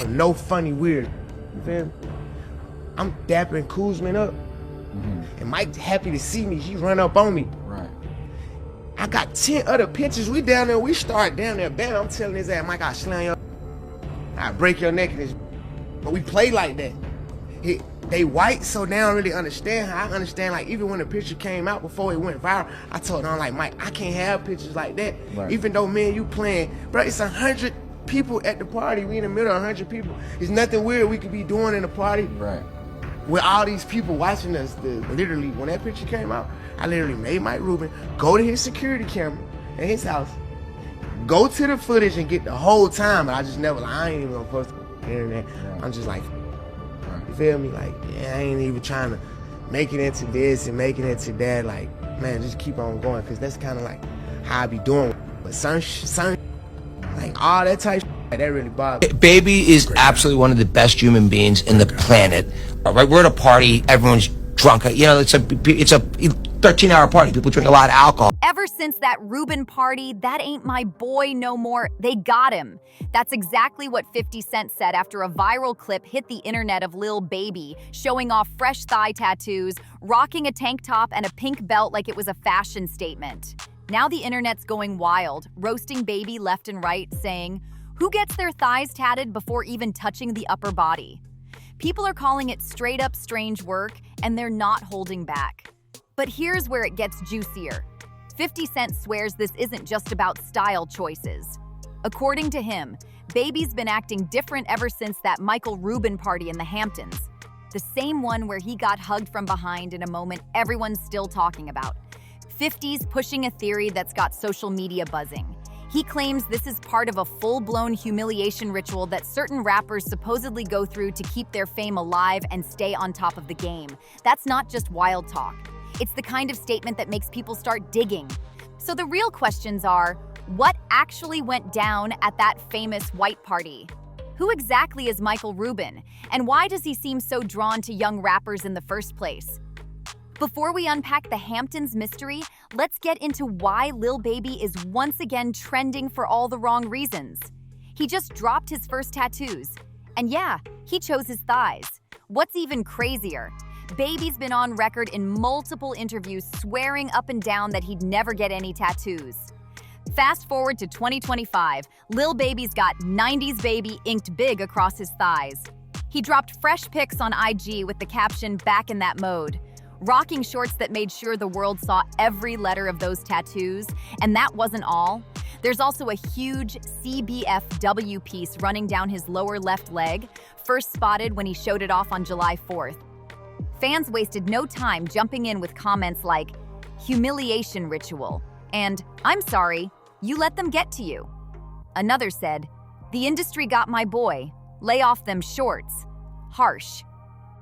No funny weird. You feel me? I'm dapping Kuzman up. And Mike happy to see me. He run up on me. Right. I got 10 other pictures. We down there. We start down there. Bam, I'm telling his ass, Mike, I slam your, I break your neck in this. But we play like that. They white, so they don't really understand how I understand. Like, even when the picture came out before it went viral, I told them, like, Mike, I can't have pictures like that. Right. Even though me and you playing, bro, it's 100 people at the party. We in the middle of 100 people. There's nothing weird we could be doing in a party. Right. With all these people watching us. Literally, when that picture came out, I literally made Mike Rubin go to his security camera in his house, go to the footage and get the whole time. But I just never, like, I ain't even gonna post it on the internet. Right. I'm just like, you feel me? Like, yeah, I ain't even trying to make it into this and make it into that. Like, man, just keep on going, because that's kind of like how I be doing. But some like all that type of like, that really bothers me. Baby is absolutely one of the best human beings in the planet. Right, we're at a party, everyone's drunk. You know, it's a 13-hour party. People drink a lot of alcohol. Ever since that Rubin party, that ain't my boy no more. They got him. That's exactly what 50 Cent said after a viral clip hit the internet of Lil Baby, showing off fresh thigh tattoos, rocking a tank top and a pink belt like it was a fashion statement. Now the internet's going wild, roasting Baby left and right, saying, who gets their thighs tatted before even touching the upper body? People are calling it straight up strange work, and they're not holding back. But here's where it gets juicier. 50 Cent swears this isn't just about style choices. According to him, Baby's been acting different ever since that Michael Rubin party in the Hamptons. The same one where he got hugged from behind in a moment everyone's still talking about. 50's pushing a theory that's got social media buzzing. He claims this is part of a full-blown humiliation ritual that certain rappers supposedly go through to keep their fame alive and stay on top of the game. That's not just wild talk. It's the kind of statement that makes people start digging. So the real questions are, what actually went down at that famous white party? Who exactly is Michael Rubin? And why does he seem so drawn to young rappers in the first place? Before we unpack the Hamptons mystery, let's get into why Lil Baby is once again trending for all the wrong reasons. He just dropped his first tattoos. And yeah, he chose his thighs. What's even crazier? Baby's been on record in multiple interviews swearing up and down that he'd never get any tattoos. Fast forward to 2025, Lil Baby's got 90s Baby inked big across his thighs. He dropped fresh pics on IG with the caption, "Back in that mode," rocking shorts that made sure the world saw every letter of those tattoos. And that wasn't all. There's also a huge CBFW piece running down his lower left leg, first spotted when he showed it off on July 4th. Fans wasted no time jumping in with comments like, "humiliation ritual," and "I'm sorry, you let them get to you." Another said, "The industry got my boy, lay off them shorts." Harsh.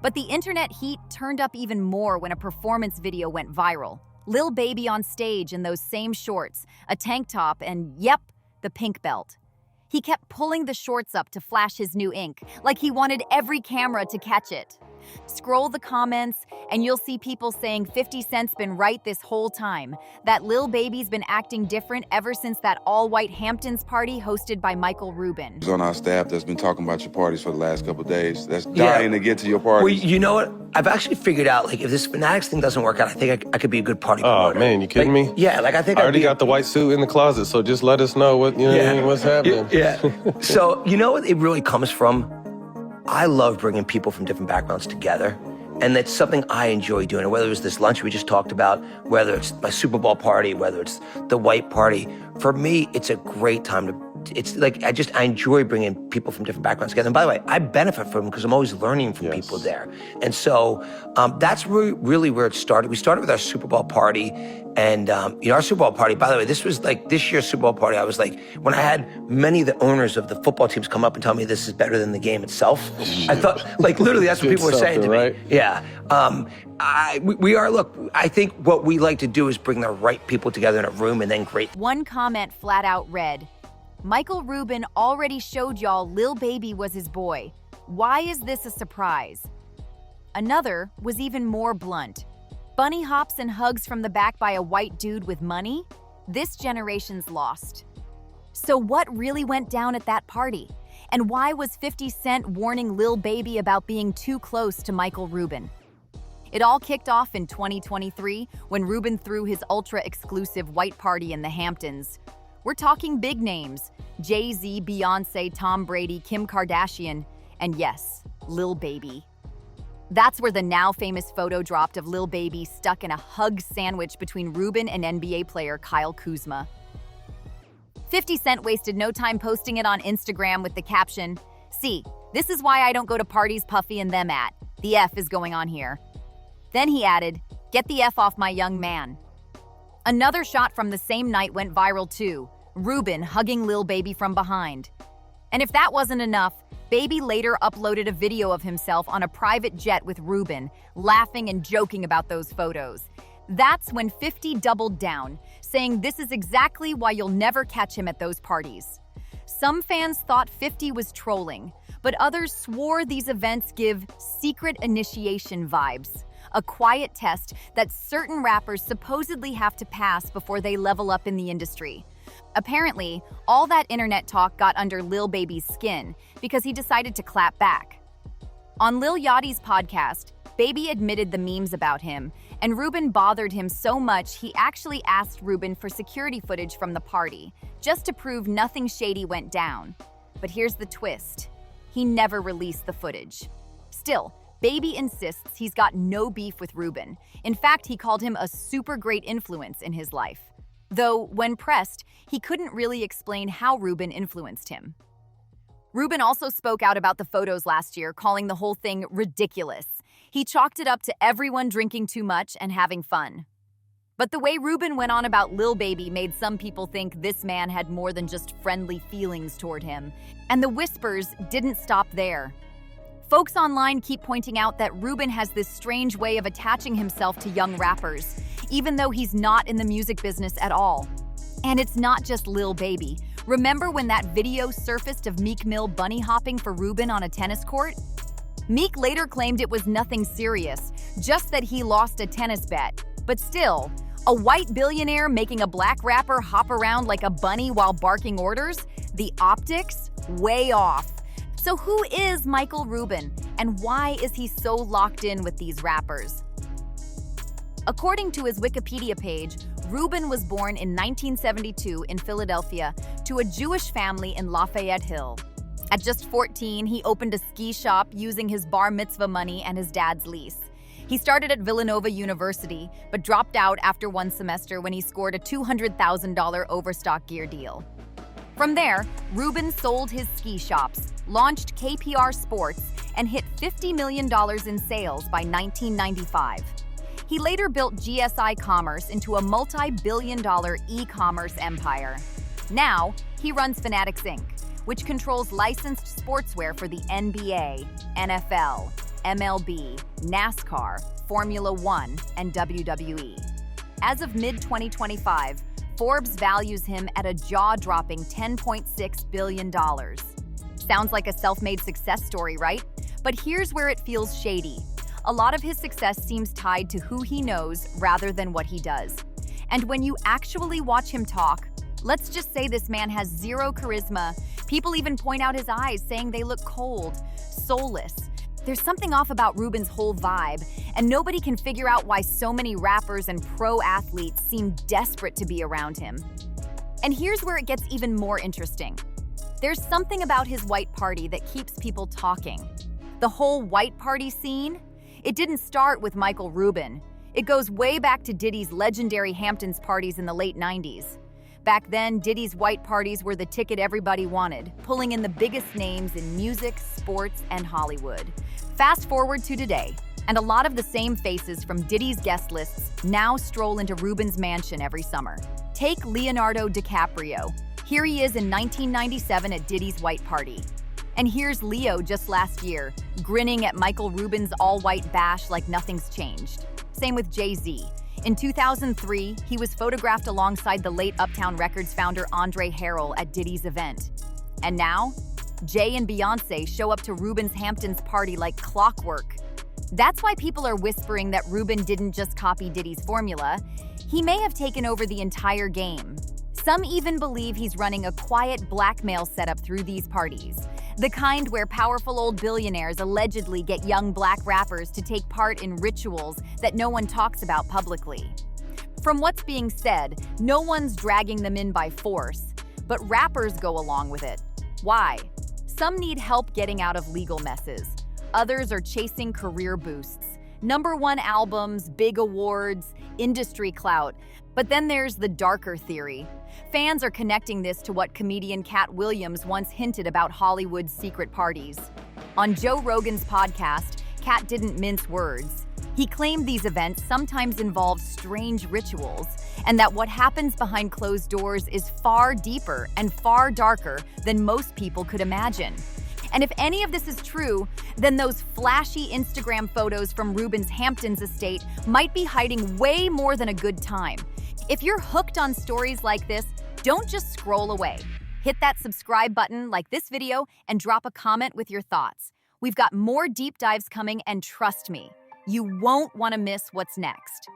But the internet heat turned up even more when a performance video went viral. Lil Baby on stage in those same shorts, a tank top, and yep, the pink belt. He kept pulling the shorts up to flash his new ink, like he wanted every camera to catch it. Scroll the comments, and you'll see people saying 50 Cent's been right this whole time, that Lil Baby's been acting different ever since that all-white Hamptons party hosted by Michael Rubin. On our staff that's been talking about your parties for the last couple of days, that's dying to get to your party. Well, you know what? I've actually figured out, like, if this Fanatics thing doesn't work out, I think I could be a good party promoter. Oh, man, you kidding me? Yeah, like, I think I already got the white suit in the closet, so just let us know what, you know what I mean, what's happening. Yeah. So, you know what it really comes from? I love bringing people from different backgrounds together. And that's something I enjoy doing. Whether it's this lunch we just talked about, whether it's my Super Bowl party, whether it's the white party. For me, it's a great time to, it's like, I enjoy bringing people from different backgrounds together. And by the way, I benefit from them because I'm always learning from people there. And so that's really where it started. We started with our Super Bowl party. And, you know, our Super Bowl party, by the way, this was like this year's Super Bowl party. I was like, when I had many of the owners of the football teams come up and tell me this is better than the game itself, I thought, like, literally, that's what people were saying to me. Right? Yeah. Look, I think what we like to do is bring the right people together in a room and then great. One comment flat out read, "Michael Rubin already showed y'all Lil Baby was his boy. Why is this a surprise?" Another was even more blunt. "Bunny hops and hugs from the back by a white dude with money? This generation's lost." So what really went down at that party? And why was 50 Cent warning Lil Baby about being too close to Michael Rubin? It all kicked off in 2023 when Rubin threw his ultra-exclusive white party in the Hamptons. We're talking big names: Jay-Z, Beyonce, Tom Brady, Kim Kardashian, and yes, Lil Baby. That's where the now famous photo dropped of Lil Baby stuck in a hug sandwich between Rubin and NBA player Kyle Kuzma. 50 Cent wasted no time posting it on Instagram with the caption, "See, this is why I don't go to parties Puffy and them at. The F is going on here." Then he added, "Get the F off my young man." Another shot from the same night went viral too, Rubin hugging Lil Baby from behind. And if that wasn't enough, Baby later uploaded a video of himself on a private jet with Rubin, laughing and joking about those photos. That's when 50 doubled down, saying this is exactly why you'll never catch him at those parties. Some fans thought 50 was trolling, but others swore these events give secret initiation vibes, a quiet test that certain rappers supposedly have to pass before they level up in the industry. Apparently, all that internet talk got under Lil Baby's skin because he decided to clap back. On Lil Yachty's podcast, Baby admitted the memes about him, and Rubin bothered him so much he actually asked Rubin for security footage from the party, just to prove nothing shady went down. But here's the twist: he never released the footage. Still, Baby insists he's got no beef with Rubin. In fact, he called him a super great influence in his life. Though, when pressed, he couldn't really explain how Rubin influenced him. Rubin also spoke out about the photos last year, calling the whole thing ridiculous. He chalked it up to everyone drinking too much and having fun. But the way Rubin went on about Lil Baby made some people think this man had more than just friendly feelings toward him. And the whispers didn't stop there. Folks online keep pointing out that Rubin has this strange way of attaching himself to young rappers, even though he's not in the music business at all. And it's not just Lil Baby. Remember when that video surfaced of Meek Mill bunny hopping for Rubin on a tennis court? Meek later claimed it was nothing serious, just that he lost a tennis bet. But still, a white billionaire making a black rapper hop around like a bunny while barking orders? The optics? Way off. So who is Michael Rubin, and why is he so locked in with these rappers? According to his Wikipedia page, Rubin was born in 1972 in Philadelphia to a Jewish family in Lafayette Hill. At just 14, he opened a ski shop using his bar mitzvah money and his dad's lease. He started at Villanova University, but dropped out after one semester when he scored a $200,000 overstock gear deal. From there, Rubin sold his ski shops, launched KPR Sports, and hit $50 million in sales by 1995. He later built GSI Commerce into a multi-billion-dollar e-commerce empire. Now, he runs Fanatics Inc., which controls licensed sportswear for the NBA, NFL, MLB, NASCAR, Formula One, and WWE. As of mid-2025, Forbes values him at a jaw-dropping $10.6 billion. Sounds like a self-made success story, right? But here's where it feels shady. A lot of his success seems tied to who he knows rather than what he does. And when you actually watch him talk, let's just say this man has zero charisma. People even point out his eyes, saying they look cold, soulless. There's something off about Rubin's whole vibe, and nobody can figure out why so many rappers and pro athletes seem desperate to be around him. And here's where it gets even more interesting. There's something about his white party that keeps people talking. The whole white party scene? It didn't start with Michael Rubin. It goes way back to Diddy's legendary Hamptons parties in the late 90s. Back then, Diddy's white parties were the ticket everybody wanted, pulling in the biggest names in music, sports, and Hollywood. Fast forward to today, and a lot of the same faces from Diddy's guest lists now stroll into Rubin's mansion every summer. Take Leonardo DiCaprio. Here he is in 1997 at Diddy's white party. And here's Leo just last year, grinning at Michael Rubin's all-white bash like nothing's changed. Same with Jay-Z. In 2003, he was photographed alongside the late Uptown Records founder Andre Harrell at Diddy's event. And now, Jay and Beyonce show up to Rubin's Hamptons party like clockwork. That's why people are whispering that Rubin didn't just copy Diddy's formula. He may have taken over the entire game. Some even believe he's running a quiet blackmail setup through these parties, the kind where powerful old billionaires allegedly get young black rappers to take part in rituals that no one talks about publicly. From what's being said, no one's dragging them in by force, but rappers go along with it. Why? Some need help getting out of legal messes. Others are chasing career boosts. #1 albums, big awards, industry clout. But then there's the darker theory. Fans are connecting this to what comedian Cat Williams once hinted about Hollywood's secret parties. On Joe Rogan's podcast, Cat didn't mince words. He claimed these events sometimes involve strange rituals, and that what happens behind closed doors is far deeper and far darker than most people could imagine. And if any of this is true, then those flashy Instagram photos from Rubin's Hamptons estate might be hiding way more than a good time. If you're hooked on stories like this, don't just scroll away. Hit that subscribe button, like this video, and drop a comment with your thoughts. We've got more deep dives coming, and trust me, you won't want to miss what's next.